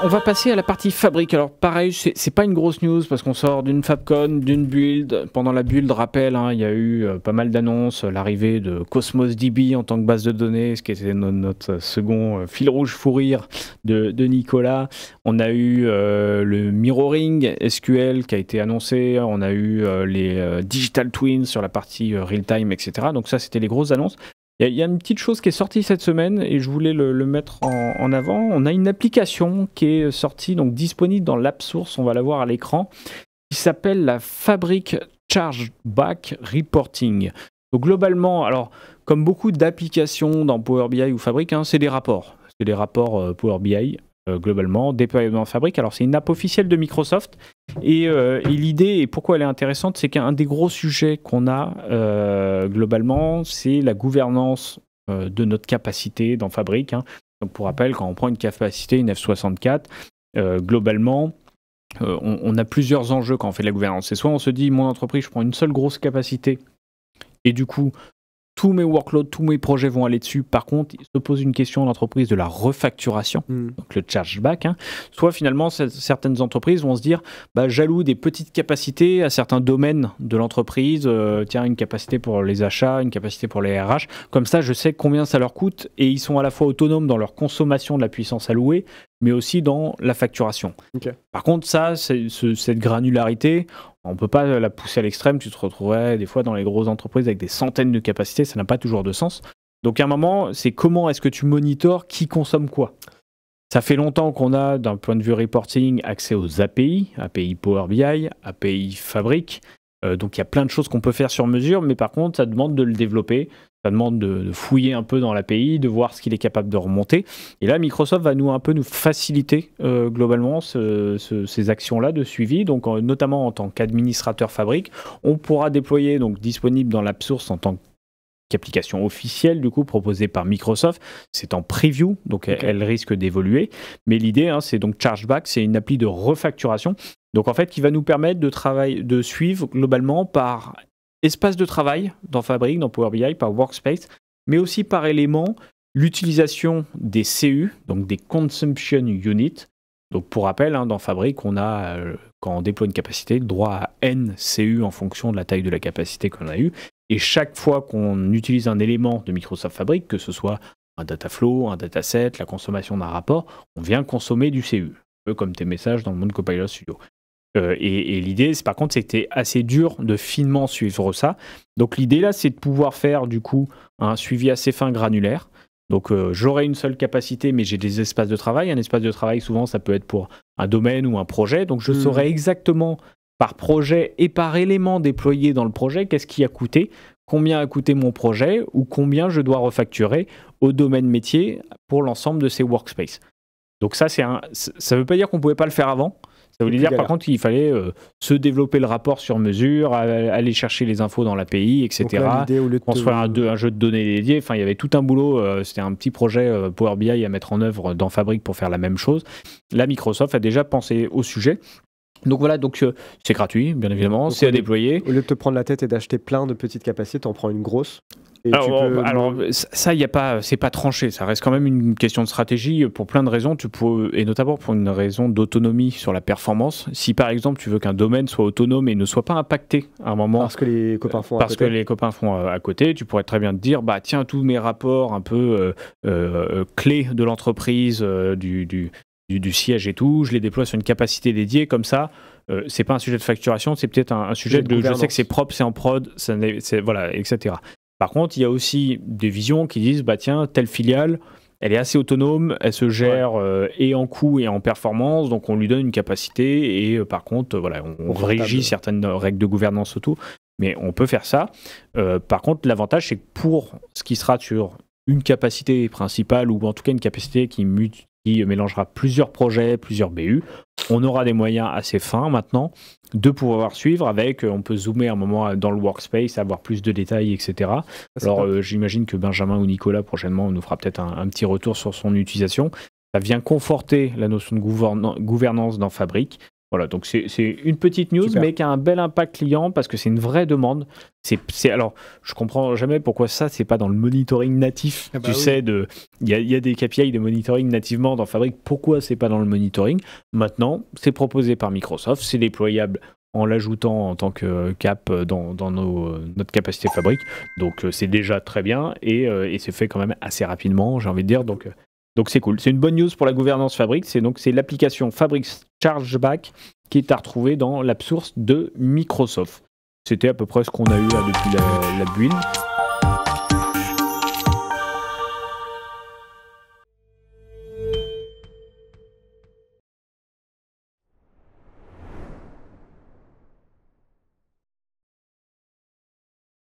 On va passer à la partie fabrique. Alors pareil, c'est pas une grosse news parce qu'on sort d'une Fabcon, d'une build. Pendant la build, rappel, il y a eu pas mal d'annonces. L'arrivée de Cosmos DB en tant que base de données, ce qui était notre second fil rouge fou rire de Nicolas. On a eu le mirroring SQL qui a été annoncé. On a eu les digital twins sur la partie real-time, etc. Donc ça, c'était les grosses annonces. Il y a une petite chose qui est sortie cette semaine et je voulais le mettre en avant. On a une application qui est sortie, donc disponible dans l'App Source, on va la voir à l'écran, qui s'appelle la Fabric Chargeback Reporting. Donc globalement, alors comme beaucoup d'applications dans Power BI ou Fabric, c'est des rapports. C'est des rapports Power BI. Globalement, déployé dans Fabric. Alors c'est une app officielle de Microsoft et l'idée et pourquoi elle est intéressante, c'est qu'un des gros sujets qu'on a globalement, c'est la gouvernance de notre capacité dans Fabric. Donc pour rappel, quand on prend une capacité, une F64, globalement, on a plusieurs enjeux quand on fait de la gouvernance. C'est soit on se dit, mon entreprise, je prends une seule grosse capacité et du coup, tous mes workloads, tous mes projets vont aller dessus. Par contre, il se pose une question à l'entreprise de la refacturation, donc le chargeback. Soit finalement, certaines entreprises vont se dire, j'alloue des petites capacités à certains domaines de l'entreprise. Tiens, une capacité pour les achats, une capacité pour les RH. Comme ça, je sais combien ça leur coûte et ils sont à la fois autonomes dans leur consommation de la puissance allouée, mais aussi dans la facturation. Okay. Par contre, ça, cette granularité, on ne peut pas la pousser à l'extrême. Tu te retrouverais des fois dans les grosses entreprises avec des centaines de capacités, ça n'a pas toujours de sens. Donc à un moment, c'est comment est-ce que tu monitores qui consomme quoi. Ça fait longtemps qu'on a, d'un point de vue reporting, accès aux API, API Power BI, API Fabric. Donc il y a plein de choses qu'on peut faire sur mesure, mais par contre, ça demande de le développer. Ça demande de fouiller un peu dans l'API, de voir ce qu'il est capable de remonter. Et là, Microsoft va nous faciliter globalement ces actions-là de suivi. Donc, notamment en tant qu'administrateur Fabric, on pourra déployer, donc disponible dans l'App Source en tant qu'application officielle, du coup, proposée par Microsoft. C'est en preview, donc elle risque d'évoluer. Mais l'idée, c'est donc Chargeback, c'est une appli de refacturation. Donc, en fait, qui va nous permettre de suivre globalement par espace de travail dans Fabric, dans Power BI, par Workspace, mais aussi par élément, l'utilisation des CU, donc des Consumption Units. Donc pour rappel, dans Fabric, on a, quand on déploie une capacité, le droit à N CU en fonction de la taille de la capacité qu'on a eue. Et chaque fois qu'on utilise un élément de Microsoft Fabric, que ce soit un data flow, un dataset, la consommation d'un rapport, on vient consommer du CU, un peu comme tes messages dans le monde Copilot Studio. Et l'idée, par contre, c'était assez dur de finement suivre ça. Donc l'idée là, c'est de pouvoir faire du coup un suivi assez fin granulaire. Donc j'aurai une seule capacité, mais j'ai des espaces de travail. Un espace de travail, souvent, ça peut être pour un domaine ou un projet. Donc je saurai exactement par projet et par élément déployé dans le projet, qu'est-ce qui a coûté, combien a coûté mon projet ou combien je dois refacturer au domaine métier pour l'ensemble de ces workspaces. Donc ça ne veut pas dire qu'on ne pouvait pas le faire avant. Ça voulait dire par contre qu'il fallait se développer le rapport sur mesure, aller chercher les infos dans l'API, etc. Construire un jeu de données dédié. Enfin, il y avait tout un boulot. C'était un petit projet Power BI à mettre en œuvre dans Fabric pour faire la même chose. Là, Microsoft a déjà pensé au sujet. Donc voilà, c'est gratuit, bien évidemment, c'est à déployer. Au lieu de te prendre la tête et d'acheter plein de petites capacités, tu en prends une grosse. Alors ça, c'est pas tranché, ça reste quand même une question de stratégie pour plein de raisons, et notamment pour une raison d'autonomie sur la performance. Si par exemple tu veux qu'un domaine soit autonome et ne soit pas impacté à un moment, parce que les copains font à côté, tu pourrais très bien te dire, tiens, tous mes rapports un peu clés de l'entreprise, du siège et tout, je les déploie sur une capacité dédiée, comme ça, c'est pas un sujet de facturation, c'est peut-être un sujet de je sais que c'est propre, c'est en prod, voilà, etc. Par contre, il y a aussi des visions qui disent, tiens, telle filiale, elle est assez autonome, elle se gère et en coût et en performance, donc on lui donne une capacité et par contre, on régit certaines règles de gouvernance autour, mais on peut faire ça. Par contre, l'avantage, c'est que pour ce qui sera sur une capacité principale ou en tout cas une capacité qui mélangera plusieurs projets, plusieurs BU, on aura des moyens assez fins maintenant de pouvoir suivre avec, on peut zoomer un moment dans le workspace, avoir plus de détails, etc. Alors j'imagine que Benjamin ou Nicolas prochainement nous fera peut-être un petit retour sur son utilisation. Ça vient conforter la notion de gouvernance dans Fabric. Voilà, donc c'est une petite news, Super. mais qui a un bel impact client parce que c'est une vraie demande. Alors, je comprends jamais pourquoi ça, c'est pas dans le monitoring natif. Ah bah Tu oui. sais, il y a des KPI de monitoring nativement dans Fabric. Pourquoi c'est pas dans le monitoring? Maintenant, c'est proposé par Microsoft, c'est déployable en l'ajoutant en tant que cap dans notre capacité Fabric. Donc, c'est déjà très bien et c'est fait quand même assez rapidement, j'ai envie de dire. Donc c'est cool. C'est une bonne news pour la gouvernance Fabric. C'est l'application Fabric Chargeback qui est à retrouver dans l'app source de Microsoft. C'était à peu près ce qu'on a eu là depuis la build.